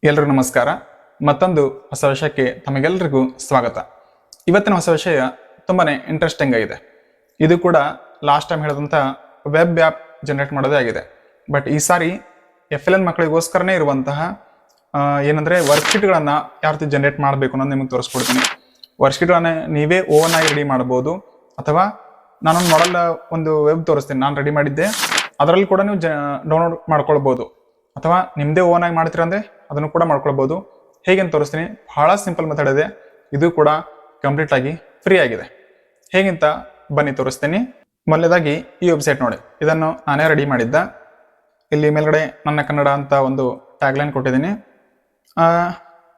ಎಲ್ರಿಗೂ ನಮಸ್ಕಾರ. ಮತ್ತೊಂದು ಹೊಸ ವಿಷಯಕ್ಕೆ ತಮಗೆಲ್ಲರಿಗೂ ಸ್ವಾಗತ. ಇವತ್ತಿನ ಹೊಸ ವಿಷಯ ತುಂಬಾನೇ ಇಂಟ್ರೆಸ್ಟಿಂಗ್ ಆಗಿದೆ. ಇದು ಕೂಡ ಲಾಸ್ಟ್ ಟೈಮ್ ಹೇಳಿದಂಥ ವೆಬ್ ಆ್ಯಪ್ ಜನರೇಟ್ ಮಾಡೋದೇ ಆಗಿದೆ. ಬಟ್ ಈ ಸಾರಿ FLN ಮಕ್ಕಳಿಗೋಸ್ಕರನೇ ಇರುವಂತಹ ಏನಂದರೆ ವರ್ಕ್ಶೀಟ್ಗಳನ್ನು ಯಾವ ರೀತಿ ಜನರೇಟ್ ಮಾಡಬೇಕು ಅನ್ನೋದು ನಿಮಗೆ ತೋರಿಸ್ಕೊಡ್ತೀನಿ. ವರ್ಕ್ಶೀಟ್ಗಳನ್ನು ನೀವೇ ಓನ್ ಆಗಿ ರೆಡಿ ಮಾಡ್ಬೋದು, ಅಥವಾ ನಾನೊಂದು ಮಾಡಲ್ ಒಂದು ವೆಬ್ ತೋರಿಸ್ತೀನಿ, ನಾನು ರೆಡಿ ಮಾಡಿದ್ದೆ, ಅದರಲ್ಲಿ ಕೂಡ ನೀವು ಡೌನ್ಲೋಡ್ ಮಾಡ್ಕೊಳ್ಬೋದು. ಅಥವಾ ನಿಮ್ಮದೇ ಓನ್ ಆಗಿ ಮಾಡ್ತೀರ ಅಂದರೆ ಅದನ್ನು ಕೂಡ ಮಾಡ್ಕೊಳ್ಬೋದು. ಹೇಗೆ ಅಂತ ತೋರಿಸ್ತೀನಿ. ಬಹಳ ಸಿಂಪಲ್ ಮೆಥಡ್ ಇದೆ. ಇದು ಕೂಡ ಕಂಪ್ಲೀಟ್ ಆಗಿ ಫ್ರೀ ಆಗಿದೆ. ಹೇಗಿಂತ ಬನ್ನಿ ತೋರಿಸ್ತೀನಿ. ಮೊದಲನೇದಾಗಿ ಈ ವೆಬ್ಸೈಟ್ ನೋಡಿ, ಇದನ್ನು ನಾನೇ ರೆಡಿ ಮಾಡಿದ್ದ. ಇಲ್ಲಿ ಮೇಲ್ಗಡೆ ನನ್ನ ಕನ್ನಡ ಅಂತ ಒಂದು ಟ್ಯಾಗ್ಲೈನ್ ಕೊಟ್ಟಿದ್ದೀನಿ.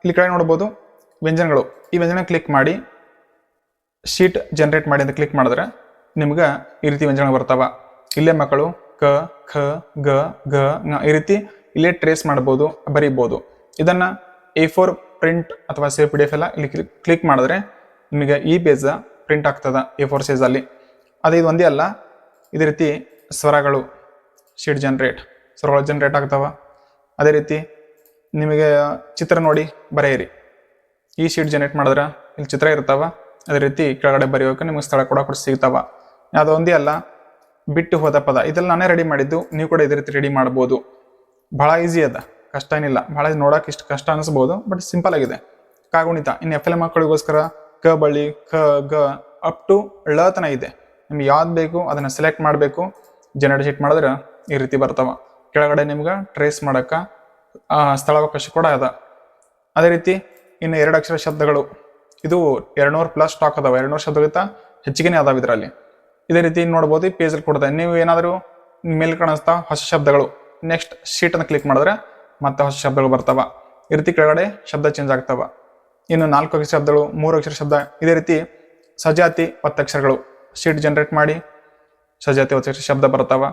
ಇಲ್ಲಿ ಕಡೆ ನೋಡ್ಬೋದು ವ್ಯಂಜನಗಳು. ಈ ವ್ಯಂಜನ ಕ್ಲಿಕ್ ಮಾಡಿ ಶೀಟ್ ಜನರೇಟ್ ಮಾಡಿ ಅಂತ ಕ್ಲಿಕ್ ಮಾಡಿದ್ರೆ ನಿಮ್ಗೆ ಈ ರೀತಿ ವ್ಯಂಜನಗಳು ಬರ್ತಾವ. ಇಲ್ಲೇ ಮಕ್ಕಳು ಕ, ಖ, ಗ, ಘ, ङ ಈ ರೀತಿ ಇಲ್ಲೇ ಟ್ರೇಸ್ ಮಾಡ್ಬೋದು, ಬರೀಬೋದು. ಇದನ್ನು A4 ಪ್ರಿಂಟ್ ಅಥವಾ ಸೇವ್ PDF ಎಲ್ಲ ಇಲ್ಲಿ ಕ್ಲಿಕ್ ಮಾಡಿದ್ರೆ ನಿಮಗೆ ಈ ಪೇಜ್ ಪ್ರಿಂಟ್ ಆಗ್ತದೆ A4 ಸೈಜಲ್ಲಿ. ಅದೇ ಇದು ಒಂದೇ ಅಲ್ಲ, ಇದೇ ರೀತಿ ಸ್ವರಗಳು ಶೀಟ್ ಸ್ವರಗಳು ಜನರೇಟ್ ಆಗ್ತಾವ. ಅದೇ ರೀತಿ ನಿಮಗೆ ಚಿತ್ರ ನೋಡಿ ಬರೆಯಿರಿ. ಈ ಶೀಟ್ ಜನರೇಟ್ ಮಾಡಿದ್ರೆ ಇಲ್ಲಿ ಚಿತ್ರ ಇರ್ತಾವ. ಅದೇ ರೀತಿ ಕೆಳಗಡೆ ಬರೆಯೋಕೆ ನಿಮಗೆ ಸ್ಥಳ ಕೂಡ ಸಿಗ್ತಾವ. ಅದು ಒಂದೇ ಅಲ್ಲ, ಬಿಟ್ಟು ಹೋದ ಪದ ಇದೆಲ್ಲ ನಾನೇ ರೆಡಿ ಮಾಡಿದ್ದು. ನೀವು ಕೂಡ ಇದೇ ರೀತಿ ರೆಡಿ ಮಾಡ್ಬೋದು. ಭಾಳ ಈಸಿ ಅದ, ಕಷ್ಟ ಏನಿಲ್ಲ. ಭಾಳ ನೋಡೋಕೆ ಇಷ್ಟು ಕಷ್ಟ ಅನಿಸ್ಬೋದು, ಬಟ್ ಸಿಂಪಲ್ ಆಗಿದೆ. ಕಾಗುಣಿತ ಇನ್ನು FLN ಮಕ್ಕಳಿಗೋಸ್ಕರ ಕ ಬಳ್ಳಿ ಕ, ಗ ಅಪ್ ಟು ಳ ತನ ಇದೆ. ನಿಮ್ಗೆ ಯಾವ್ದು ಬೇಕು ಅದನ್ನು ಸೆಲೆಕ್ಟ್ ಮಾಡಬೇಕು. ಜನರೇಟ್ ಶೀಟ್ ಮಾಡಿದ್ರೆ ಈ ರೀತಿ ಬರ್ತಾವ. ಕೆಳಗಡೆ ನಿಮ್ಗೆ ಟ್ರೇಸ್ ಮಾಡೋಕೆ ಸ್ಥಳಾವಕಾಶ ಕೂಡ ಅದ. ಅದೇ ರೀತಿ ಇನ್ನು 2 ಅಕ್ಷರ ಶಬ್ದಗಳು, ಇದು 200+ ಸ್ಟಾಕ್ ಅದಾವ. 200 ಶಬ್ದಗಿಂತ ಹೆಚ್ಚಿಗೆನೇ ಅದಾವ ಇದರಲ್ಲಿ. ಇದೇ ರೀತಿ ನೋಡ್ಬೋದು, ಈ ಪೇಜಲ್ಲಿ ಕೊಡ್ತಾರೆ. ನೀವು ಏನಾದರೂ ಮೇಲೆ ಕಾಣಿಸ್ತಾ ಹೊಸ ಶಬ್ದಗಳು, ನೆಕ್ಸ್ಟ್ ಶೀಟನ್ನು ಕ್ಲಿಕ್ ಮಾಡಿದ್ರೆ ಮತ್ತೆ ಹೊಸ ಶಬ್ದಗಳು ಬರ್ತಾವ. ಈ ರೀತಿ ಕೆಳಗಡೆ ಶಬ್ದ ಚೇಂಜ್ ಆಗ್ತಾವ. ಇನ್ನು 4 ಅಕ್ಷರ ಶಬ್ದಗಳು, 3 ಅಕ್ಷರ ಶಬ್ದ, ಇದೇ ರೀತಿ ಸಜಾತಿ ಒತ್ತಕ್ಷರಗಳು ಶೀಟ್ ಜನರೇಟ್ ಮಾಡಿ ಸಜಾತಿ ಒತ್ತಕ್ಷರ ಶಬ್ದ ಬರ್ತಾವ.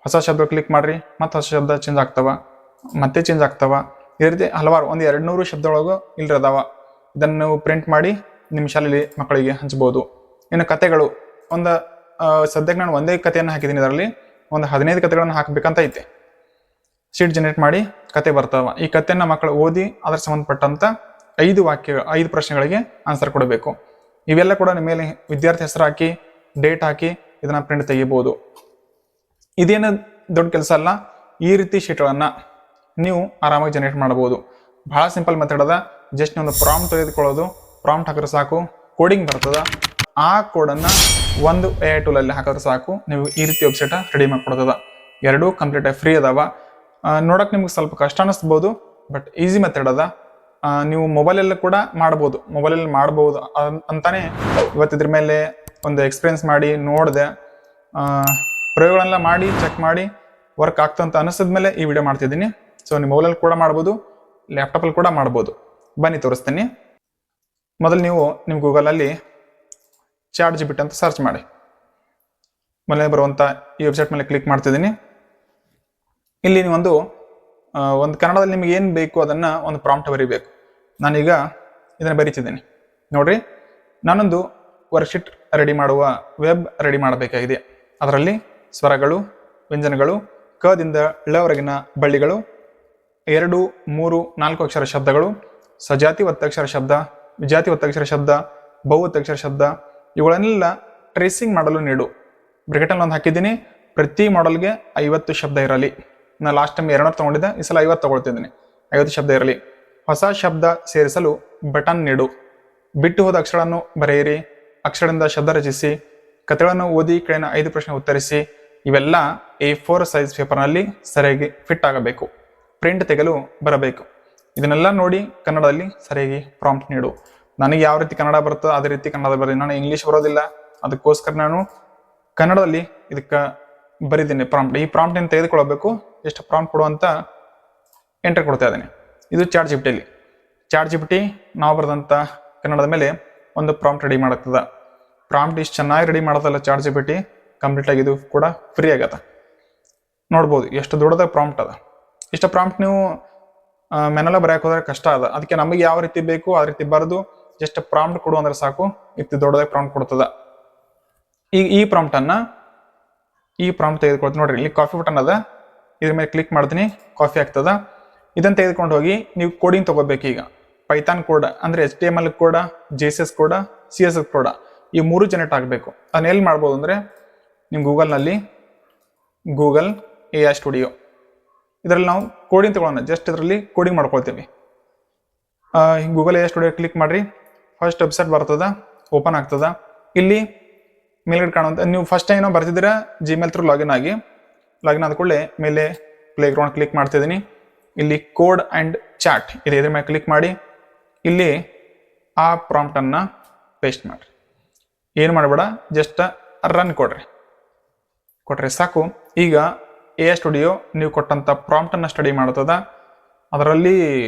ಹೊಸ ಶಬ್ದ ಕ್ಲಿಕ್ ಮಾಡ್ರಿ, ಮತ್ತೆ ಹೊಸ ಶಬ್ದ ಚೇಂಜ್ ಆಗ್ತಾವ, ಮತ್ತೆ ಚೇಂಜ್ ಆಗ್ತಾವ. ಇದೇ ರೀತಿ ಹಲವಾರು ಒಂದು 200 ಶಬ್ದದೊಳಗೂ ಇಲ್ಲಿ ಅದಾವ. ಇದನ್ನು ನೀವು ಪ್ರಿಂಟ್ ಮಾಡಿ ನಿಮ್ಮ ಶಾಲೆಯಲ್ಲಿ ಮಕ್ಕಳಿಗೆ ಹಂಚ್ಬೋದು. ಇನ್ನು ಕತೆಗಳು, ಒಂದು ಸದ್ಯಕ್ಕೆ ನಾನು ಒಂದೇ ಕಥೆಯನ್ನು ಹಾಕಿದ್ದೀನಿ. ಇದರಲ್ಲಿ ಒಂದು 15 ಕಥೆಗಳನ್ನು ಹಾಕಬೇಕಂತ ಐತೆ. ಶೀಟ್ ಜನರೇಟ್ ಮಾಡಿ ಕತೆ ಬರ್ತಾವ. ಈ ಕಥೆಯನ್ನು ಮಕ್ಕಳು ಓದಿ ಅದರ ಸಂಬಂಧಪಟ್ಟಂತ 5 ಪ್ರಶ್ನೆಗಳಿಗೆ ಆನ್ಸರ್ ಕೊಡಬೇಕು. ಇವೆಲ್ಲ ಕೂಡ ನಿಮ್ಮ ಮೇಲೆ ವಿದ್ಯಾರ್ಥಿ ಹೆಸರು ಹಾಕಿ ಡೇಟ್ ಹಾಕಿ ಇದನ್ನ ಪ್ರಿಂಟ್ ತೆಗಿಬಹುದು. ಇದೇನು ದೊಡ್ಡ ಕೆಲಸ ಅಲ್ಲ. ಈ ರೀತಿ ಶೀಟ್ಗಳನ್ನು ನೀವು ಆರಾಮಾಗಿ ಜನರೇಟ್ ಮಾಡಬಹುದು. ಬಹಳ ಸಿಂಪಲ್ ಮೆಥಡ್ ಅದ. ಜಸ್ಟ್ ಒಂದು ಪ್ರಾಂಪ್ಟ್ ತೆಗೆದುಕೊಳ್ಳೋದು, ಪ್ರಾಂಪ್ಟ್ ಹಾಕಿದ್ರೆ ಸಾಕು, ಕೋಡಿಂಗ್ ಬರ್ತದ. ಆ ಕೋಡನ್ನು ಒಂದು AI ಟೂಲಲ್ಲಿ ಹಾಕಿದ್ರೆ ಸಾಕು, ನೀವು ಈ ರೀತಿ ವೆಬ್ಸೈಟ್ ರೆಡಿ ಮಾಡಿಕೊಡ್ತದ. ಎರಡೂ ಕಂಪ್ಲೀಟ್ ಫ್ರೀ ಅದಾವ. ನೋಡೋಕೆ ನಿಮ್ಗೆ ಸ್ವಲ್ಪ ಕಷ್ಟ ಅನ್ನಿಸ್ಬೋದು, ಬಟ್ ಈಸಿ ಮೆಥಡ್ ಅದ. ನೀವು ಮೊಬೈಲಲ್ಲಿ ಕೂಡ ಮಾಡ್ಬೋದು. ಅಂತಾನೆ ಇವತ್ತು ಇದ್ರ ಮೇಲೆ ಒಂದು ಎಕ್ಸ್ಪೀರಿಯನ್ಸ್ ಮಾಡಿ ನೋಡಿದೆ, ಪ್ರಯೋಗಗಳೆಲ್ಲ ಮಾಡಿ ಚೆಕ್ ಮಾಡಿ ವರ್ಕ್ ಆಗ್ತಂತ ಅನಿಸಿದ್ಮೇಲೆ ಈ ವಿಡಿಯೋ ಮಾಡ್ತಿದ್ದೀನಿ. ಸೊ ನೀವು ಮೊಬೈಲಲ್ಲಿ ಕೂಡ ಮಾಡ್ಬೋದು, ಲ್ಯಾಪ್ಟಾಪಲ್ಲಿ ಕೂಡ ಮಾಡ್ಬೋದು. ಬನ್ನಿ ತೋರಿಸ್ತೀನಿ. ಮೊದಲು ನೀವು ನಿಮ್ಮ ಗೂಗಲಲ್ಲಿ ChatGPT ಅಂತ ಸರ್ಚ್ ಮಾಡಿ. ಮೊದಲೇ ಬರುವಂಥ ಈ ವೆಬ್ಸೈಟ್ ಮೇಲೆ ಕ್ಲಿಕ್ ಮಾಡ್ತಿದ್ದೀನಿ. ಇಲ್ಲಿ ನೀವೊಂದು ಕನ್ನಡದಲ್ಲಿ ನಿಮಗೆ ಏನು ಬೇಕು ಅದನ್ನು ಒಂದು ಪ್ರಾಂಪ್ಟ್ ಬರೀಬೇಕು. ನಾನೀಗ ಇದನ್ನು ಬರೀತಿದ್ದೀನಿ. ನೋಡ್ರಿ, ನಾನೊಂದು ವರ್ಕ್ಶೀಟ್ ರೆಡಿ ಮಾಡುವ ವೆಬ್ ರೆಡಿ ಮಾಡಬೇಕಾಗಿದೆ. ಅದರಲ್ಲಿ ಸ್ವರಗಳು, ವ್ಯಂಜನಗಳು, ಕದಿಂದ ಳವರೆಗಿನ ಬಳ್ಳಿಗಳು, 2, 3, 4 ಅಕ್ಷರ ಶಬ್ದಗಳು, ಸಜಾತಿ ಒತ್ತಕ್ಷರ ಶಬ್ದ, ವಿಜಾತಿ ಒತ್ತಕ್ಷರ ಶಬ್ದ, ಬಹು-ಒತ್ತಕ್ಷರ ಶಬ್ದ, ಇವುಗಳನ್ನೆಲ್ಲ ಟ್ರೇಸಿಂಗ್ ಮಾಡಲು ನೀಡು. ಬ್ರಾಕೆಟಲ್ಲಿ ಒಂದು ಹಾಕಿದ್ದೀನಿ. ಪ್ರತಿ ಮಾಡಲ್ಗೆ 50 ಶಬ್ದ ಇರಲಿ. ನಾನು ಲಾಸ್ಟ್ ಟೈಮ್ 200 ತೊಗೊಂಡಿದ್ದೆ, ಈ ಸಲ 50 ತೊಗೊಳ್ತಿದ್ದೀನಿ. 50 ಶಬ್ದ ಇರಲಿ. ಹೊಸ ಶಬ್ದ ಸೇರಿಸಲು ಬಟನ್ ನೀಡು. ಬಿಟ್ಟು ಹೋದ ಅಕ್ಷರಗಳನ್ನು ಬರೆಯಿರಿ. ಅಕ್ಷರದಿಂದ ಶಬ್ದ ರಚಿಸಿ. ಕಥೆಗಳನ್ನು ಓದಿ ಕೆಳಗಿನ 5 ಪ್ರಶ್ನೆ ಉತ್ತರಿಸಿ. ಇವೆಲ್ಲ A4 ಸೈಜ್ ಪೇಪರ್ನಲ್ಲಿ ಸರಿಯಾಗಿ ಫಿಟ್ ಆಗಬೇಕು. ಪ್ರಿಂಟ್ ತೆಗೆಯಲು ಬರಬೇಕು. ಇದನ್ನೆಲ್ಲ ನೋಡಿ ಕನ್ನಡದಲ್ಲಿ ಸರಿಯಾಗಿ ಪ್ರಾಂಪ್ಟ್ ನೀಡು. ನನಗೆ ಯಾವ ರೀತಿ ಕನ್ನಡ ಬರುತ್ತೋ ಅದೇ ರೀತಿ ಕನ್ನಡ ಬರೀ. ನಾನು ಇಂಗ್ಲೀಷ್ ಬರೋದಿಲ್ಲ, ಅದಕ್ಕೋಸ್ಕರ ನಾನು ಕನ್ನಡದಲ್ಲಿ ಇದಕ್ಕೆ ಬರೀತೀನಿ ಪ್ರಾಂಪ್ಟ್. ಈ ಪ್ರಾಂಪ್ಟ್ ಏನು ತೆಗೆದುಕೊಳ್ಬೇಕು, ಎಷ್ಟು ಪ್ರಾಂಪ್ಟ್ ಕೊಡುವಂತ ಎಂಟ್ರಿ ಕೊಡ್ತಾ ಇದ್ದೀನಿ. ಇದು ChatGPT ನಾವು ಬರೆದಂಥ ಕನ್ನಡದ ಮೇಲೆ ಒಂದು ಪ್ರಾಂಪ್ಟ್ ರೆಡಿ ಮಾಡುತ್ತದ. ಪ್ರಾಂಪ್ಟ್ ಇಷ್ಟು ಚೆನ್ನಾಗಿ ರೆಡಿ ಮಾಡೋದಲ್ಲ ChatGPT, ಕಂಪ್ಲೀಟ್ ಆಗಿ ಇದು ಕೂಡ ಫ್ರೀ ಆಗತ್ತೆ. ನೋಡ್ಬೋದು ಎಷ್ಟು ದೊಡ್ಡದ ಪ್ರಾಂಪ್ಟ್ ಅದ. ಇಷ್ಟ ಪ್ರಾಂಪ್ಟ್ ನೀವು ಮೆನೆಲ್ಲ ಬರೆಯಕ್ಕೆ ಹೋದ್ರೆ ಕಷ್ಟ ಅದ. ಅದಕ್ಕೆ ನಮಗೆ ಯಾವ ರೀತಿ ಬೇಕು ಆ ರೀತಿ ಬರೆದು ಜಸ್ಟ್ ಪ್ರಾಂಪ್ಟ್ ಕೊಡು ಅಂದ್ರೆ ಸಾಕು, ಇತ್ತು ದೊಡ್ಡದಾಗಿ ಪ್ರಾಂಪ್ಟ್ ಕೊಡ್ತದ. ಈಗ ಈ ಪ್ರಾಂಪ್ಟ್ ತೆಗೆದುಕೊಳ್ತೀನಿ. ನೋಡ್ರಿ, ಇಲ್ಲಿ ಕಾಫಿ ಬಟನ್ ಅದ, ಇದ್ರ ಮೇಲೆ ಕ್ಲಿಕ್ ಮಾಡ್ತೀನಿ, ಕಾಫಿ ಆಗ್ತದ. ಇದನ್ನು ತೆಗೆದುಕೊಂಡು ಹೋಗಿ ನೀವು ಕೋಡಿಂಗ್ ತೊಗೋಬೇಕು. ಈಗ ಪೈಥಾನ್ ಕೋಡ್ ಅಂದರೆ HTML ಕೋಡ, JSS ಕೋಡ, CSS ಕೋಡ ಈ 3 ಜನರೇಟ್ ಆಗಬೇಕು. ಅದನ್ನ ಎಲ್ಲಿ ಮಾಡ್ಬೋದು ಅಂದರೆ ನಿಮ್ಮ ಗೂಗಲ್ನಲ್ಲಿ ಗೂಗಲ್ AI ಸ್ಟುಡಿಯೋ ಇದರಲ್ಲಿ ನಾವು ಕೋಡಿಂಗ್ ತಗೊಳ್ಳೋಣ. ಜಸ್ಟ್ ಇದರಲ್ಲಿ ಕೋಡಿಂಗ್ ಮಾಡ್ಕೊಳ್ತೀವಿ. ಗೂಗಲ್ AI ಸ್ಟುಡಿಯೋ ಕ್ಲಿಕ್ ಮಾಡಿರಿ. ಫಸ್ಟ್ ವೆಬ್ಸೈಟ್ ಬರ್ತದ, ಓಪನ್ ಆಗ್ತದ. ಇಲ್ಲಿ ಮೇಲ್ಗಡೆ ಕಾಣುವಂಥ ನೀವು ಫಸ್ಟ್ ಏನೋ ಬರ್ತಿದ್ದೀರಾ ಜಿಮೇಲ್ ಥ್ರೂ ಲಾಗಿನ್ ಆಗಿ, ಲಾಗಿನ್ ಆದ ಕೂಡಲೇ ಮೇಲೆ ಪ್ಲೇ ಗ್ರೌಂಡ್ ಕ್ಲಿಕ್ ಮಾಡ್ತಿದ್ದೀನಿ. ಇಲ್ಲಿ ಕೋಡ್ ಆ್ಯಂಡ್ ಚಾಟ್ ಇದೆ, ಇದ್ರ ಮೇಲೆ ಕ್ಲಿಕ್ ಮಾಡಿ ಇಲ್ಲಿ ಆ ಪ್ರಾಂಪ್ಟನ್ನು ಪೇಸ್ಟ್ ಮಾಡಿರಿ. ಏನು ಮಾಡಬೇಡ, ಜಸ್ಟ್ ರನ್ ಕೊಟ್ರಿ ಸಾಕು. ಈಗ AI ಸ್ಟುಡಿಯೋ ನೀವು ಕೊಟ್ಟಂಥ ಪ್ರಾಂಪ್ಟನ್ನು ಸ್ಟಡಿ ಮಾಡ್ತದ. ಅದರಲ್ಲಿ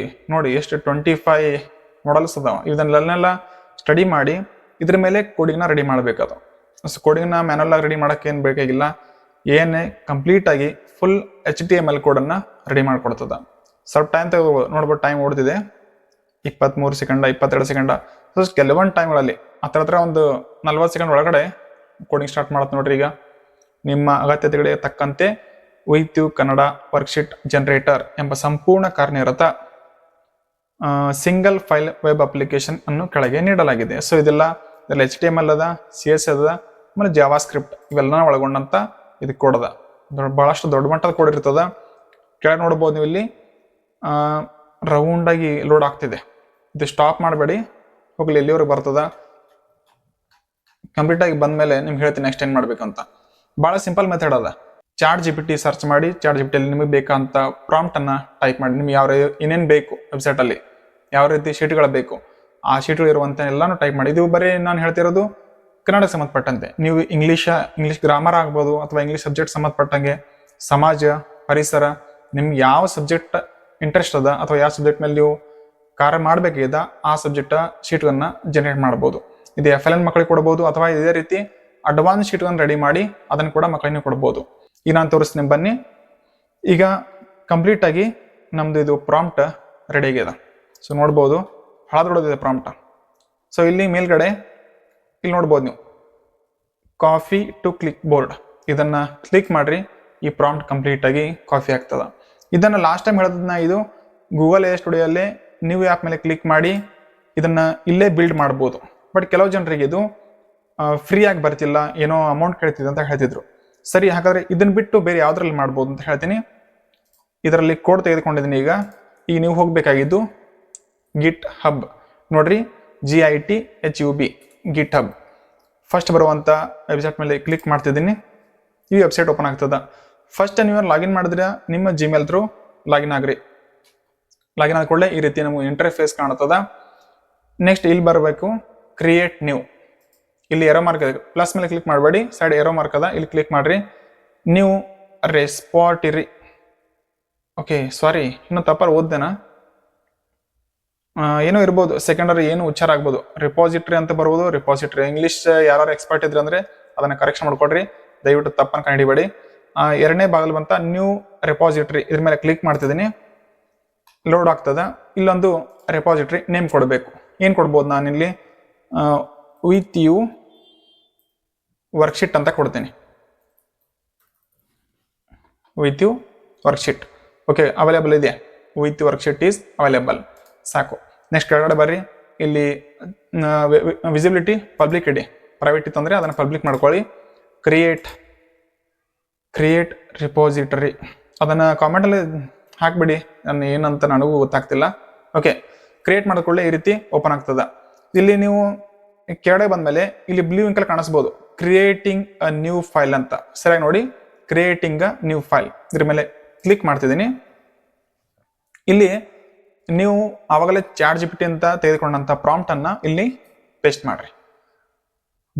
ನೋಡಿ ಎಷ್ಟು 25 ಮಾಡಲ್ಸ್ ಅದಾವ. ಇದನ್ನೆಲ್ಲ ಸ್ಟಡಿ ಮಾಡಿ ಇದ್ರ ಮೇಲೆ ಕೋಡಿಂಗ್ನ ರೆಡಿ ಮಾಡಬೇಕದು. ಸೊ ಕೋಡಿಂಗ್ನ ಮ್ಯಾನುವಲ್ ಆಗಿ ರೆಡಿ ಮಾಡೋಕ್ಕೆ ಏನು ಬೇಕಾಗಿಲ್ಲ, ಏನೇ ಕಂಪ್ಲೀಟಾಗಿ ಫುಲ್ HTML ಕೋಡನ್ನು ರೆಡಿ ಮಾಡಿಕೊಡ್ತದ. ಸ್ವಲ್ಪ ಟೈಮ್ ತೆಗೆದುಬೋದು. ನೋಡ್ಬೋದು ಟೈಮ್ ಓಡ್ತಿದೆ 23 ಸೆಕೆಂಡ 22 ಸೆಕೆಂಡ. ಸೊ ಕೆಲವೊಂದು ಟೈಮ್ಗಳಲ್ಲಿ ಹತ್ರ ಒಂದು 40 ಸೆಕೆಂಡ್ ಒಳಗಡೆ ಕೋಡಿಂಗ್ ಸ್ಟಾರ್ಟ್ ಮಾಡುತ್ತೆ ನೋಡ್ರಿ. ಈಗ ನಿಮ್ಮ ಅಗತ್ಯತೆಗಳಿಗೆ ತಕ್ಕಂತೆ with you Kannada worksheet generator ಎಂಬ ಸಂಪೂರ್ಣ ಕಾರ್ಯನಿರತ ಸಿಂಗಲ್ ಫೈಲ್ ವೆಬ್ ಅಪ್ಲಿಕೇಶನ್ ಅನ್ನು ಕೆಳಗೆ ನೀಡಲಾಗಿದೆ. ಸೊ ಇದರಲ್ಲಿ HTML ಅದ, CSS ಅದ, ಆಮೇಲೆ ಜಾವಾ ಸ್ಕ್ರಿಪ್ಟ್ ಇವೆಲ್ಲ ಒಳಗೊಂಡಂತ ಇದು ಕೋಡ್ ಅದ. ಬಹಳಷ್ಟು ದೊಡ್ಡ ಮಟ್ಟದ ಕೋಡ್ ಇರ್ತದ. ಕೆಳಗೆ ನೋಡ್ಬೋದು ನೀವು ಇಲ್ಲಿ ರೌಂಡ್ ಆಗಿ ಲೋಡ್ ಆಗ್ತಿದೆ. ಇದು ಸ್ಟಾಪ್ ಮಾಡಬೇಡಿ, ಹೋಗ್ಲಿ ಎಲ್ಲಿವರೆಗೆ ಬರ್ತದ. ಕಂಪ್ಲೀಟ್ ಆಗಿ ಬಂದ್ಮೇಲೆ ನಿಮ್ಗೆ ಹೇಳ್ತೀನಿ ನೆಕ್ಸ್ಟ್ ಏನ್ ಮಾಡ್ಬೇಕಂತ. ಬಹಳ ಸಿಂಪಲ್ ಮೆಥಡ್ ಅದ. ChatGPT ಸರ್ಚ್ ಮಾಡಿ, ChatGPT ಅಲ್ಲಿ ನಿಮಗೆ ಬೇಕಂತ ಪ್ರಾಂಪ್ಟ್ ಅನ್ನ ಟೈಪ್ ಮಾಡಿ, ನಿಮ್ಗೆ ಏನೇನು ಬೇಕು ವೆಬ್ಸೈಟ್ ಅಲ್ಲಿ ಯಾವ ರೀತಿ ಶೀಟ್ಗಳು ಬೇಕು ಆ ಶೀಟ್ಗಳು ಇರುವಂತ ಎಲ್ಲಾನು ಟೈಪ್ ಮಾಡಿ. ಇದು ಬರೀ ನಾನು ಹೇಳ್ತಿರೋದು ಕನ್ನಡಕ್ಕೆ ಸಂಬಂಧಪಟ್ಟಂತೆ. ನೀವು ಇಂಗ್ಲಿಷ್ ಗ್ರಾಮರ್ ಆಗ್ಬೋದು, ಅಥವಾ ಇಂಗ್ಲಿಷ್ ಸಬ್ಜೆಕ್ಟ್ ಸಂಬಂಧಪಟ್ಟಂಗೆ, ಸಮಾಜ, ಪರಿಸರ, ನಿಮ್ಗೆ ಯಾವ ಸಬ್ಜೆಕ್ಟ್ ಇಂಟ್ರೆಸ್ಟ್ ಅದ ಅಥವಾ ಯಾವ ಸಬ್ಜೆಕ್ಟ್ ಮೇಲೆ ನೀವು ಕಾರ್ಯ ಮಾಡಬೇಕಿದೆ ಆ ಸಬ್ಜೆಕ್ಟ್ ಶೀಟ್ಗಳನ್ನ ಜನರೇಟ್ ಮಾಡ್ಬೋದು. ಇದು FLN ಮಕ್ಕಳಿಗೆ ಕೊಡ್ಬೋದು, ಅಥವಾ ಇದೇ ರೀತಿ ಅಡ್ವಾನ್ಸ್ ಶೀಟ್ಗಳನ್ನು ರೆಡಿ ಮಾಡಿ ಅದನ್ನು ಕೂಡ ಮಕ್ಕಳಿಗೆ ಕೊಡ್ಬೋದು. ಈಗ ನಾನು ತೋರಿಸ್ತೀನಿ ಬನ್ನಿ. ಈಗ ಕಂಪ್ಲೀಟ್ ಆಗಿ ನಮ್ದು ಇದು ಪ್ರಾಂಪ್ಟ್ ರೆಡಿ ಆಗಿದೆ. ಸೊ ನೋಡ್ಬೋದು ಬಹಳ ದೊಡ್ಡದಿದೆ ಪ್ರಾಂಪ್ಟ್. ಸೊ ಇಲ್ಲಿ ಮೇಲ್ಗಡೆ ಇಲ್ಲಿ ನೋಡ್ಬೋದು ನೀವು ಕಾಫಿ ಟು ಕ್ಲಿಕ್ ಬೋರ್ಡ್, ಇದನ್ನ ಕ್ಲಿಕ್ ಮಾಡ್ರಿ. ಈ ಪ್ರಾಂಪ್ಟ್ ಕಂಪ್ಲೀಟ್ ಆಗಿ ಕಾಫಿ ಆಗ್ತದ. ಇದನ್ನ ಲಾಸ್ಟ್ ಟೈಮ್ ಹೇಳೋದನ್ನ ಇದು ಗೂಗಲ್ AI ಸ್ಟುಡಿಯೋ ಅಲ್ಲೇ ನೀವು ಆ್ಯಪ್ ಮೇಲೆ ಕ್ಲಿಕ್ ಮಾಡಿ ಇದನ್ನ ಇಲ್ಲೇ ಬಿಲ್ಡ್ ಮಾಡ್ಬೋದು. ಬಟ್ ಕೆಲವು ಜನರಿಗೆ ಇದು ಫ್ರೀ ಆಗಿ ಬರ್ತಿಲ್ಲ, ಏನೋ ಅಮೌಂಟ್ ಕೇಳ್ತಿದೆ ಅಂತ ಹೇಳ್ತಿದ್ರು. ಸರಿ, ಹಾಗಾದ್ರೆ ಇದನ್ನ ಬಿಟ್ಟು ಬೇರೆ ಯಾವ್ದ್ರಲ್ಲಿ ಮಾಡ್ಬೋದು ಅಂತ ಹೇಳ್ತೀನಿ. ಇದರಲ್ಲಿ ಕೋಡ್ ತೆಗೆದುಕೊಂಡಿದ್ದೀನಿ. ಈಗ ನೀವು ಹೋಗ್ಬೇಕಾಗಿದ್ದು ಗಿಟ್ ಹಬ್ ನೋಡ್ರಿ, GITHUB ಗಿಟ್ ಹಬ್. ಫಸ್ಟ್ ಬರುವಂತ ವೆಬ್ಸೈಟ್ ಮೇಲೆ ಕ್ಲಿಕ್ ಮಾಡ್ತಿದ್ದೀನಿ. ಈ ವೆಬ್ಸೈಟ್ ಓಪನ್ ಆಗ್ತದ. ಫಸ್ಟ್ ನೀವು ಲಾಗಿನ್ ಮಾಡಿದ್ರೆ ನಿಮ್ಮ ಜಿಮೇಲ್ ಥ್ರೂ ಲಾಗಿನ್ ಆಗ್ರಿ. ಲಾಗಿನ್ ಆದ ಕೂಡಲೇ ಈ ರೀತಿ ನಮಗೆ ಇಂಟರ್ಫೇಸ್ ಕಾಣ್ತದ. ನೆಕ್ಸ್ಟ್ ಇಲ್ಲಿ ಬರಬೇಕು ಕ್ರಿಯೇಟ್ ನ್ಯೂ. ಇಲ್ಲಿ ಏರೋ ಮಾರ್ಕ್ ಇದೆ, ಪ್ಲಸ್ ಮೇಲೆ ಕ್ಲಿಕ್ ಮಾಡಬೇಡಿ, ಸೈಡ್ ಏರೋ ಮಾರ್ಕ್ ಅದ, ಇಲ್ಲಿ ಕ್ಲಿಕ್ ಮಾಡ್ರಿ. ನೀವು ರೆಸ್ಪಾಟಿರಿ, ಓಕೆ ಸಾರಿ ಇನ್ನು ತಪ್ಪಾಗಿ ಓದ್ದೇನಾ, ಏನೋ ಇರ್ಬೋದು, ಸೆಕೆಂಡರಿ ಏನು ಉಚ್ಚಾರ ಆಗ್ಬೋದು. ರಿಪಾಸಿಟ್ರಿ ಅಂತ ಬರ್ಬೋದು, ರಿಪಾಸಿಟ್ರಿ. ಇಂಗ್ಲಿಷ್ ಯಾರು ಎಕ್ಸ್ಪರ್ಟ್ ಇದ್ರೆ ಅಂದ್ರೆ ಅದನ್ನ ಕರೆಕ್ಷನ್ ಮಾಡ್ಕೊಡ್ರಿ, ದಯವಿಟ್ಟು ತಪ್ಪನ್ನು ಕಂಡಿಡಿಬೇಡಿ. ಎರಡನೇ ಭಾಗದಲ್ಲಿ ಬಂತ ನ್ಯೂ ರೆಪಾಸಿಟ್ರಿ, ಇದ್ರ ಮೇಲೆ ಕ್ಲಿಕ್ ಮಾಡ್ತಿದ್ದೀನಿ. ಲೋಡ್ ಆಗ್ತದ. ಇಲ್ಲೊಂದು ರೆಪಾಸಿಟ್ರಿ ನೇಮ್ ಕೊಡಬೇಕು. ಏನು ಕೊಡ್ಬೋದು, ನಾನಿಲ್ಲಿ ವಿತ್ ಯು ವರ್ಕ್ಶೀಟ್ ಅಂತ ಕೊಡ್ತೀನಿ. With you worksheet okay available ಇದೆ. With you worksheet is available, ಸಾಕು. ನೆಕ್ಸ್ಟ್ ಕೆಳಗಡೆ ಬರ್ರಿ. ಇಲ್ಲಿ ವಿಸಿಬಿಲಿಟಿ ಪಬ್ಲಿಕ್ ಇಡಿ, ಪ್ರೈವೇಟ್ ಇತ್ತು ಅಂದರೆ ಅದನ್ನು ಪಬ್ಲಿಕ್ ಮಾಡ್ಕೊಳ್ಳಿ. ಕ್ರಿಯೇಟ್ ರಿಪೋಸಿಟರಿ ಅದನ್ನು ಕಾಮೆಂಟಲ್ಲಿ ಹಾಕ್ಬಿಡಿ, ನಾನು ಏನಂತ ನನಗೂ ಗೊತ್ತಾಗ್ತಿಲ್ಲ. ಓಕೆ, ಕ್ರಿಯೇಟ್ ಮಾಡಿಕೊಳ್ಳಿ. ಈ ರೀತಿ ಓಪನ್ ಆಗ್ತದ. ಇಲ್ಲಿ ನೀವು ಕೆಳಗಡೆ ಬಂದಮೇಲೆ ಇಲ್ಲಿ ಬ್ಲೂ ಇಂಕಲ್ಲಿ ಕಾಣಿಸ್ಬೋದು ಕ್ರಿಯೇಟಿಂಗ್ ಅ ನ್ಯೂ ಫೈಲ್ ಅಂತ. ಸರಿಯಾಗಿ ನೋಡಿ, ಕ್ರಿಯೇಟಿಂಗ್ ಅ ನ್ಯೂ ಫೈಲ್ ಇದ್ರ ಮೇಲೆ ಕ್ಲಿಕ್ ಮಾಡ್ತಿದ್ದೀನಿ. ಇಲ್ಲಿ ನೀವು ಆವಾಗಲೇ ChatGPT ಅಂತ ತೆಗೆದುಕೊಂಡಂತ ಪ್ರಾಂಪ್ಟ್ ಅನ್ನ ಇಲ್ಲಿ ಪೇಸ್ಟ್ ಮಾಡ್ರಿ.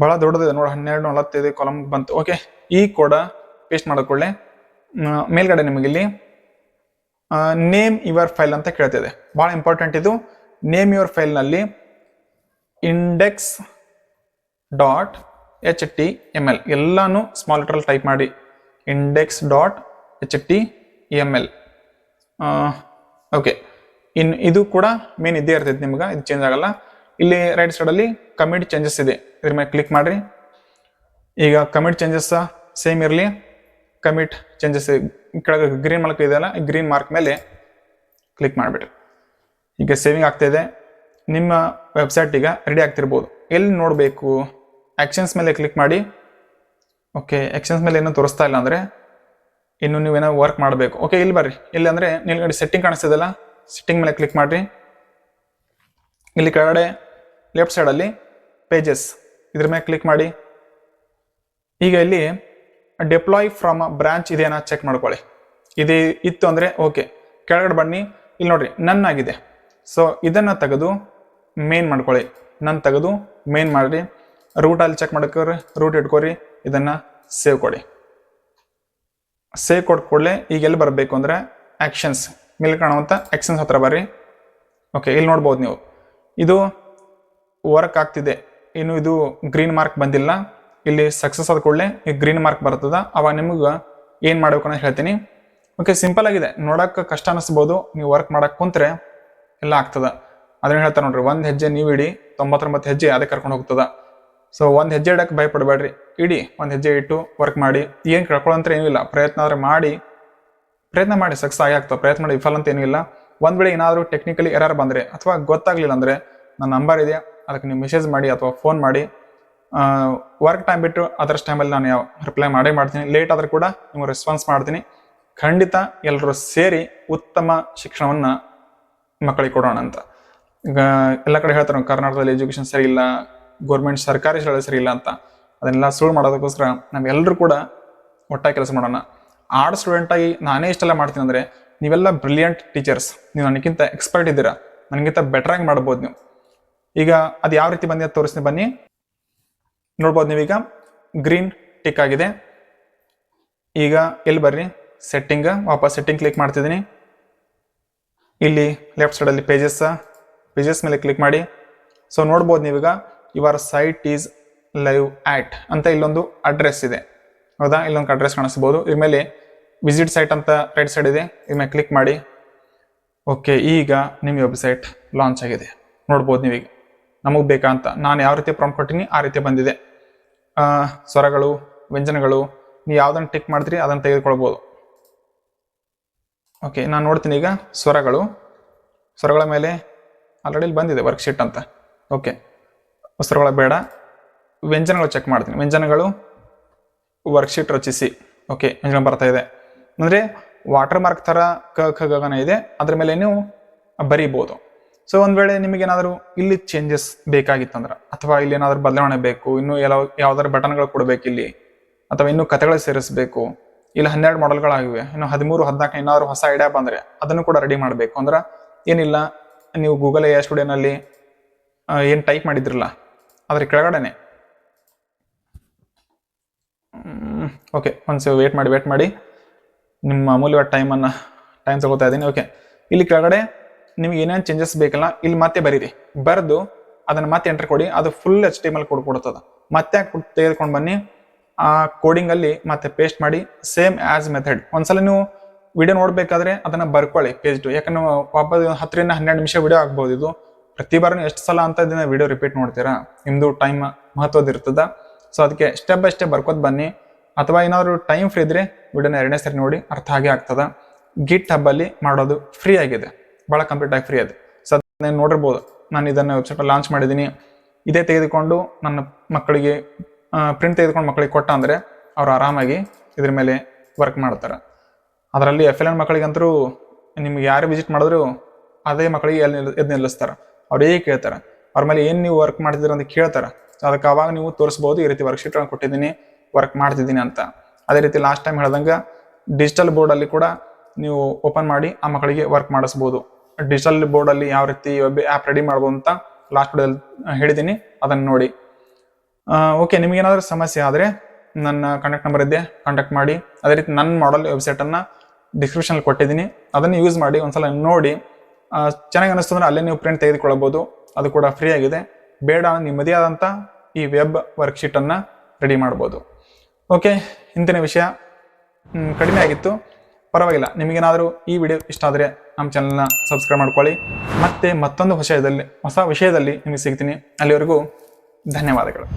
ಬಹಳ ದೊಡ್ಡದಿದೆ ನೋಡಿ, 1245 ಕಾಲಮ್ ಬಂತು. ಓಕೆ, ಈ ಕೋಡ ಪೇಸ್ಟ್ ಮಾಡಿಕೊಳ್ಳೆ. ಮೇಲ್ಗಡೆ ನಿಮಗೆ ಇಲ್ಲಿ ನೇಮ್ ಯುವರ್ ಫೈಲ್ ಅಂತ ಕೇಳ್ತಿದೆ. ಬಹಳ ಇಂಪಾರ್ಟೆಂಟ್ ಇದು. ನೇಮ್ ಯುವರ್ ಫೈಲ್ ನಲ್ಲಿ index.html ಎಲ್ಲಾನು ಸ್ಮಾಲ್ ಲೆಟರ್ ಟೈಪ್ ಮಾಡಿ. index.html okay. ಇದು ಕೂಡ ಮೇನ್ ಇದ್ದೇ ಇರ್ತೈತೆ ನಿಮ್ಗೆ, ಇದು ಚೇಂಜ್ ಆಗಲ್ಲ. ಇಲ್ಲಿ ರೈಟ್ ಸೈಡ್ ಅಲ್ಲಿ ಕಮಿಟ್ ಚೇಂಜಸ್ ಇದೆ, ಇದ್ರ ಮೇಲೆ ಕ್ಲಿಕ್ ಮಾಡ್ರಿ. ಈಗ ಕಮಿಟ್ ಚೇಂಜಸ್ ಸೇಮ್ ಇರಲಿ. ಕಮಿಟ್ ಚೇಂಜಸ್ ಕೆಳಗೆ ಗ್ರೀನ್ ಮಾರ್ಕ್ ಇದೆಯಲ್ಲ, ಈ ಗ್ರೀನ್ ಮಾರ್ಕ್ ಮೇಲೆ ಕ್ಲಿಕ್ ಮಾಡಿಬಿಟ್ರಿ. ಈಗ ಸೇವಿಂಗ್ ಆಗ್ತಾಯಿದೆ, ನಿಮ್ಮ ವೆಬ್ಸೈಟ್ ಈಗ ರೆಡಿ ಆಗ್ತಿರ್ಬೋದು. ಎಲ್ಲಿ ನೋಡಬೇಕು? ಆ್ಯಕ್ಷನ್ಸ್ ಮೇಲೆ ಕ್ಲಿಕ್ ಮಾಡಿ. ಓಕೆ, ಆ್ಯಕ್ಷನ್ಸ್ ಮೇಲೆ ಏನೂ ತೋರಿಸ್ತಾ ಇಲ್ಲ ಅಂದರೆ ಇನ್ನು ನೀವೇನೋ ವರ್ಕ್ ಮಾಡಬೇಕು. ಓಕೆ, ಇಲ್ಲಿ ಬರ್ರಿ. ಇಲ್ಲಿ ಅಂದರೆ ನಿಲ್ಗಡೆ ಸೆಟ್ಟಿಂಗ್ ಕಾಣಿಸ್ತಿದೆಲ್ಲ, ಸೆಟ್ಟಿಂಗ್ ಮೇಲೆ ಕ್ಲಿಕ್ ಮಾಡಿರಿ. ಇಲ್ಲಿ ಕೆಳಗಡೆ ಲೆಫ್ಟ್ ಸೈಡಲ್ಲಿ ಪೇಜಸ್ ಇದ್ರ ಮೇಲೆ ಕ್ಲಿಕ್ ಮಾಡಿ. ಈಗ ಇಲ್ಲಿ ಡೆಪ್ಲಾಯ್ ಫ್ರಮ್ ಬ್ರಾಂಚ್ ಇದೆಯಾ ಚೆಕ್ ಮಾಡ್ಕೊಳ್ಳಿ. ಇದೇ ಇತ್ತು ಅಂದರೆ ಓಕೆ. ಕೆಳಗಡೆ ಬನ್ನಿ, ಇಲ್ಲಿ ನೋಡ್ರಿ ನನ್ನಾಗಿದೆ. ಸೊ ಇದನ್ನು ತೆಗೆದು ಮೇನ್ ಮಾಡ್ಕೊಳ್ಳಿ. ನನ್ನ ತೆಗೆದು ಮೇನ್ ಮಾಡಿರಿ. ರೂಟಲ್ಲಿ ಚೆಕ್ ಮಾಡ್ಕೊರಿ, ರೂಟ್ ಇಟ್ಕೊರಿ, ಇದನ್ನು ಸೇವ್ ಕೊಡಿ. ಸೇವ್ ಕೊಟ್ಟು ಕೂಡಲೇ ಈಗ ಎಲ್ಲಿ ಬರಬೇಕು ಅಂದರೆ ಆ್ಯಕ್ಷನ್ಸ್ ಮೇಲೆ ಕಾಣುವಂಥ ಆ್ಯಕ್ಷನ್ಸ್ ಹತ್ರ ಬರ್ರಿ. ಓಕೆ, ಇಲ್ಲಿ ನೋಡ್ಬೋದು ನೀವು ಇದು ವರ್ಕ್ ಆಗ್ತಿದೆ. ಇನ್ನು ಇದು ಗ್ರೀನ್ ಮಾರ್ಕ್ ಬಂದಿಲ್ಲ. ಇಲ್ಲಿ ಸಕ್ಸಸ್ ಆದ ಕೂಡಲೇ ಈ ಗ್ರೀನ್ ಮಾರ್ಕ್ ಬರ್ತದ. ಅವಾಗ ನಿಮಗೆ ಏನು ಮಾಡಬೇಕು ಅಂತ ಹೇಳ್ತೀನಿ. ಓಕೆ, ಸಿಂಪಲ್ ಆಗಿದೆ. ನೋಡೋಕೆ ಕಷ್ಟ ಅನ್ನಿಸ್ಬೋದು, ನೀವು ವರ್ಕ್ ಮಾಡಕ್ಕೆ ಕುಂತ್ರೆ ಎಲ್ಲ ಆಗ್ತದೆ. ಅದನ್ನ ಹೇಳ್ತಾರೆ ನೋಡ್ರಿ, ಒಂದು ಹೆಜ್ಜೆ ನೀವು ಇಡಿ, 99 ಹೆಜ್ಜೆ ಅದೇ ಕರ್ಕೊಂಡು ಹೋಗ್ತದ. ಸೊ ಒಂದು ಹೆಜ್ಜೆ ಇಡಕ್ಕೆ ಭಯಪಡಬೇಡ್ರಿ, ಇಡಿ. ಒಂದು ಹೆಜ್ಜೆ ಇಟ್ಟು ವರ್ಕ್ ಮಾಡಿ. ಏನು ಕೇಳ್ಕೊಳ್ಳೋಂತ ಏನೂ ಇಲ್ಲ. ಪ್ರಯತ್ನ ಆದರೆ ಪ್ರಯತ್ನ ಮಾಡಿ ಸಕ್ಸಸ್ ಆಗಿ ಆಗ್ತದೆ. ಪ್ರಯತ್ನ ಮಾಡಿ ವಿಫಲ ಅಂತ ಏನೂ ಇಲ್ಲ. ಒಂದು ವೇಳೆ ಏನಾದರೂ ಟೆಕ್ನಿಕಲಿ ಎರರ್ ಬಂದರೆ ಅಥವಾ ಗೊತ್ತಾಗಲಿಲ್ಲ ಅಂದರೆ ನನ್ನ ನಂಬರ್ ಇದೆ, ಅದಕ್ಕೆ ನೀವು ಮೆಸೇಜ್ ಮಾಡಿ ಅಥವಾ ಫೋನ್ ಮಾಡಿ. ವರ್ಕ್ ಟೈಮ್ ಬಿಟ್ಟು ಅದರಷ್ಟು ಟೈಮಲ್ಲಿ ನಾನು ರಿಪ್ಲೈ ಮಾಡ್ತೀನಿ. ಲೇಟ್ ಆದರೂ ಕೂಡ ನಿಮಗೆ ರೆಸ್ಪಾನ್ಸ್ ಮಾಡ್ತೀನಿ. ಖಂಡಿತ ಎಲ್ಲರೂ ಸೇರಿ ಉತ್ತಮ ಶಿಕ್ಷಣವನ್ನು ಮಕ್ಕಳಿಗೆ ಕೊಡೋಣ ಅಂತ. ಈಗ ಎಲ್ಲ ಕಡೆ ಹೇಳ್ತಾರೆ ಕರ್ನಾಟಕದಲ್ಲಿ ಎಜುಕೇಷನ್ ಸರಿ ಇಲ್ಲ, ಗೌರ್ಮೆಂಟ್ ಸರ್ಕಾರಿ ಶಾಲೆ ಸರಿ ಇಲ್ಲ ಅಂತ. ಅದನ್ನೆಲ್ಲ ಸುಳ್ಳು ಮಾಡೋದಕ್ಕೋಸ್ಕರ ನಾವೆಲ್ಲರೂ ಕೂಡ ಒಟ್ಟಾಗಿ ಕೆಲಸ ಮಾಡೋಣ. ಆರ್ಟ್ ಸ್ಟೂಡೆಂಟಾಗಿ ನಾನೇ ಇಷ್ಟೆಲ್ಲ ಮಾಡ್ತೀನಿ ಅಂದರೆ ನೀವೆಲ್ಲ ಬ್ರಿಲಿಯಂಟ್ ಟೀಚರ್ಸ್. ನೀವು ನನಗಿಂತ ಎಕ್ಸ್ಪರ್ಟ್ ಇದ್ದೀರಾ, ನನಗಿಂತ ಬೆಟ್ರಾಗಿ ಮಾಡ್ಬೋದು ನೀವು. ಈಗ ಅದು ಯಾವ ರೀತಿ ಬಂದಿದೆ ತೋರಿಸ್ತೀನಿ ಬನ್ನಿ. ನೋಡ್ಬೋದು ನೀವೀಗ ಗ್ರೀನ್ ಟಿಕ್ ಆಗಿದೆ. ಈಗ ಎಲ್ಲಿ ಬರ್ರಿ, ಸೆಟ್ಟಿಂಗ್, ವಾಪಸ್ ಸೆಟ್ಟಿಂಗ್ ಕ್ಲಿಕ್ ಮಾಡ್ತಿದ್ದೀನಿ. ಇಲ್ಲಿ ಲೆಫ್ಟ್ ಸೈಡಲ್ಲಿ ಪೇಜಸ್ ಮೇಲೆ ಕ್ಲಿಕ್ ಮಾಡಿ. ಸೊ ನೋಡ್ಬೋದು ನೀವೀಗ ಯುವರ್ ಸೈಟ್ ಈಸ್ ಲೈವ್ ಆಟ್ ಅಂತ ಇಲ್ಲೊಂದು ಅಡ್ರೆಸ್ ಇದೆ, ಹೌದಾ? ಇಲ್ಲೊಂದು ಅಡ್ರೆಸ್ ಕಾಣಿಸ್ಬೋದು. ಇದ್ರ ಮೇಲೆ ವಿಸಿಟ್ ಸೈಟ್ ಅಂತ ರೈಟ್ ಸೈಡ್ ಇದೆ, ಇದ್ರ ಮೇಲೆ ಕ್ಲಿಕ್ ಮಾಡಿ. ಓಕೆ, ಈಗ ನಿಮ್ಮ ವೆಬ್ಸೈಟ್ ಲಾಂಚ್ ಆಗಿದೆ. ನೋಡ್ಬೋದು ನೀವೀಗ ನಮಗೆ ಬೇಕಾ ಅಂತ ನಾನು ಯಾವ ರೀತಿ ಪ್ರಾಂಪ್ಟ್ ಕೊಟ್ಟಿನಿ ಆ ರೀತಿ ಬಂದಿದೆ. ಸ್ವರಗಳು, ವ್ಯಂಜನಗಳು ನೀವು ಯಾವುದನ್ನು ಟಿಕ್ ಮಾಡ್ತೀರಿ ಅದನ್ನು ತೆಗೆದುಕೊಳ್ಬೋದು. ಓಕೆ, ನಾನು ನೋಡ್ತೀನಿ ಈಗ ಸ್ವರಗಳ ಮೇಲೆ ಆಲ್ರೆಡಿ ಇಲ್ಲಿ ಬಂದಿದೆ ವರ್ಕ್ಶೀಟ್ ಅಂತ. ಓಕೆ, ಸ್ವರಗಳ ಬೇಡ, ವ್ಯಂಜನಗಳು ಚೆಕ್ ಮಾಡ್ತೀನಿ. ವ್ಯಂಜನಗಳು ವರ್ಕ್ಶೀಟ್ ರಚಿಸಿ. ಓಕೆ, ವ್ಯಂಜನ ಬರ್ತಾ ಇದೆ ಅಂದರೆ ವಾಟರ್ ಮಾರ್ಕ್ ಥರ ಕ ಗಗನ ಇದೆ, ಅದ್ರ ಮೇಲೆ ನೀವು ಬರೀಬೋದು. ಸೊ ಒಂದು ವೇಳೆ ನಿಮಗೇನಾದರೂ ಇಲ್ಲಿ ಚೇಂಜಸ್ ಬೇಕಾಗಿತ್ತಂದ್ರೆ ಅಥವಾ ಇಲ್ಲಿ ಏನಾದರೂ ಬದಲಾವಣೆ ಬೇಕು, ಇನ್ನೂ ಯಾವ್ದಾದ್ರು ಬಟನ್ಗಳು ಕೊಡಬೇಕು ಇಲ್ಲಿ, ಅಥವಾ ಇನ್ನೂ ಕಥೆಗಳು ಸೇರಿಸಬೇಕು, ಇಲ್ಲಿ 12 ಮಾಡೆಲ್ಗಳಾಗಿವೆ, ಇನ್ನು 13, 14 ಏನಾದರೂ ಹೊಸ ಐಡಿಯಾ ಬಂದರೆ ಅದನ್ನು ಕೂಡ ರೆಡಿ ಮಾಡಬೇಕು ಅಂದ್ರೆ ಏನಿಲ್ಲ, ನೀವು ಗೂಗಲ್ AI ಸ್ಟುಡಿಯೋನಲ್ಲಿ ಏನು ಟೈಪ್ ಮಾಡಿದ್ರಲ್ಲ ಅದ್ರ ಕೆಳಗಡೆನೆ. ಓಕೆ, ಒಂದು ವೇಟ್ ಮಾಡಿ ನಿಮ್ಮ ಅಮೂಲ್ಯವಾದ ಟೈಮ್ ತಗೋತಾ ಇದ್ದೀನಿ. ಓಕೆ, ಇಲ್ಲಿ ಕೆಳಗಡೆ ನಿಮ್ಗೆ ಏನೇನು ಚೇಂಜಸ್ ಬೇಕಲ್ಲ ಇಲ್ಲಿ ಮತ್ತೆ ಬರೀರಿ. ಬರೆದು ಅದನ್ನು ಮತ್ತೆ ಎಂಟರ್ ಕೊಡಿ. ಅದು ಫುಲ್ HTML ಕೊಡ್ತದ. ಮತ್ತೆ ತೆಗೆದುಕೊಂಡು ಬನ್ನಿ, ಆ ಕೋಡಿಂಗಲ್ಲಿ ಮತ್ತೆ ಪೇಸ್ಟ್ ಮಾಡಿ. Same as method. ಒಂದ್ಸಲ ನೀವು ವಿಡಿಯೋ ನೋಡ್ಬೇಕಾದ್ರೆ ಅದನ್ನ ಬರ್ಕೊಳ್ಳಿ ಪೇಜ್ ಟು. ಯಾಕಂದ್ರೆ ಒಬ್ಬ 10 ರಿಂದ 12 ನಿಮಿಷ ವಿಡಿಯೋ ಆಗ್ಬೋದು. ಇದು ಪ್ರತಿ ಬಾರ ಎಷ್ಟು ಸಲ ಅಂತ ಇದನ್ನ ವಿಡಿಯೋ ರಿಪೀಟ್ ನೋಡ್ತೀರಾ, ನಿಮ್ದು ಟೈಮ್ ಮಹತ್ವದ ಇರ್ತದ. ಸೊ ಅದಕ್ಕೆ ಸ್ಟೆಪ್ ಬೈ ಸ್ಟೆಪ್ ಬರ್ಕೋತ ಬನ್ನಿ. ಅಥವಾ ಏನಾದ್ರು ಟೈಮ್ ಫ್ರೀ ಇದ್ರೆ ವಿಡಿಯೋನ 2ನೇ ಸರಿ ನೋಡಿ, ಅರ್ಥ ಆಗೇ ಆಗ್ತದ. ಗಿಟ್ ಹಬ್ ಅಲ್ಲಿ ಮಾಡೋದು ಫ್ರೀ ಆಗಿದೆ, ಬಹಳ ಕಂಪ್ಲೀಟ್ ಆಗಿ ಫ್ರೀ ಇದೆ. ಸೊ ಅದನ್ನ ನೋಡಿರ್ಬೋದು. ನಾನು ಇದನ್ನ ವೆಬ್ಸೈಟ್ ಲಾಂಚ್ ಮಾಡಿದ್ದೀನಿ. ಇದೇ ತೆಗೆದುಕೊಂಡು ನನ್ನ ಮಕ್ಕಳಿಗೆ ಪ್ರಿಂಟ್ ತೆಗೆದುಕೊಂಡು ಮಕ್ಕಳಿಗೆ ಕೊಟ್ಟ ಅಂದರೆ ಅವ್ರು ಆರಾಮಾಗಿ ಇದ್ರ ಮೇಲೆ ವರ್ಕ್ ಮಾಡ್ತಾರೆ. ಅದರಲ್ಲಿ FLN ಮಕ್ಕಳಿಗಂತರೂ ನಿಮ್ಗೆ ಯಾರು ವಿಸಿಟ್ ಮಾಡಿದ್ರು ಅದೇ ಮಕ್ಕಳಿಗೆ ಎದ್ದು ನಿಲ್ಲಿಸ್ತಾರೆ. ಅವ್ರು ಹೇಗೆ ಕೇಳ್ತಾರೆ, ಅವ್ರ ಮೇಲೆ ಏನು ನೀವು ವರ್ಕ್ ಮಾಡ್ತಿದ್ದೀರ ಅಂತ ಕೇಳ್ತಾರೆ. ಸೊ ಅದಕ್ಕೆ ಅವಾಗ ನೀವು ತೋರಿಸ್ಬೋದು, ಈ ರೀತಿ ವರ್ಕ್ಶೀಟ್ಗಳನ್ನು ಕೊಟ್ಟಿದ್ದೀನಿ, ವರ್ಕ್ ಮಾಡ್ತಿದ್ದೀನಿ ಅಂತ. ಅದೇ ರೀತಿ ಲಾಸ್ಟ್ ಟೈಮ್ ಹೇಳ್ದಂಗೆ ಡಿಜಿಟಲ್ ಬೋರ್ಡಲ್ಲಿ ಕೂಡ ನೀವು ಓಪನ್ ಮಾಡಿ ಆ ಮಕ್ಕಳಿಗೆ ವರ್ಕ್ ಮಾಡಿಸ್ಬೋದು. ಡಿಜಿಟಲ್ ಬೋರ್ಡಲ್ಲಿ ಯಾವ ರೀತಿ ವೆಬ್ ಆ್ಯಪ್ ರೆಡಿ ಮಾಡ್ಬೋದು ಅಂತ ಲಾಸ್ಟ್ ವಿಡಿಯೋದಲ್ಲಿ ಹೇಳಿದ್ದೀನಿ, ಅದನ್ನು ನೋಡಿ. ಓಕೆ, ನಿಮಗೇನಾದ್ರೂ ಸಮಸ್ಯೆ ಆದರೆ ನನ್ನ ಕಾಂಟ್ಯಾಕ್ಟ್ ನಂಬರ್ ಇದೆ, ಕಾಂಟ್ಯಾಕ್ಟ್ ಮಾಡಿ. ಅದೇ ರೀತಿ ನನ್ನ ಮಾಡಲ್ ವೆಬ್ಸೈಟನ್ನು ಡಿಸ್ಕ್ರಿಪ್ಷನಲ್ಲಿ ಕೊಟ್ಟಿದ್ದೀನಿ, ಅದನ್ನು ಯೂಸ್ ಮಾಡಿ ಒಂದ್ಸಲ ನೋಡಿ. ಚೆನ್ನಾಗಿ ಅನ್ನಿಸ್ತು ಅಂದರೆ ಅಲ್ಲೇ ನೀವು ಪ್ರಿಂಟ್ ತೆಗೆದುಕೊಳ್ಳಬಹುದು, ಅದು ಕೂಡ ಫ್ರೀ ಆಗಿದೆ. ಬೇಡ ನಿಮ್ಮದೇ ಆದಂಥ ಈ ವೆಬ್ ವರ್ಕ್ಶೀಟನ್ನು ರೆಡಿ ಮಾಡ್ಬೋದು. ಓಕೆ, ಇಂತಿನ ವಿಷಯ ಕಡಿಮೆ ಆಗಿತ್ತು, ಪರವಾಗಿಲ್ಲ. ನಿಮಗೇನಾದರೂ ಈ ವಿಡಿಯೋ ಇಷ್ಟ ಆದರೆ ನಮ್ಮ ಚಾನಲ್ನ ಸಬ್ಸ್ಕ್ರೈಬ್ ಮಾಡ್ಕೊಳ್ಳಿ. ಮತ್ತೆ ಮತ್ತೊಂದು ಹೊಸ ವಿಷಯದಲ್ಲಿ ನಿಮಗೆ ಸಿಗ್ತೀನಿ. ಅಲ್ಲಿವರೆಗೂ ಧನ್ಯವಾದಗಳು.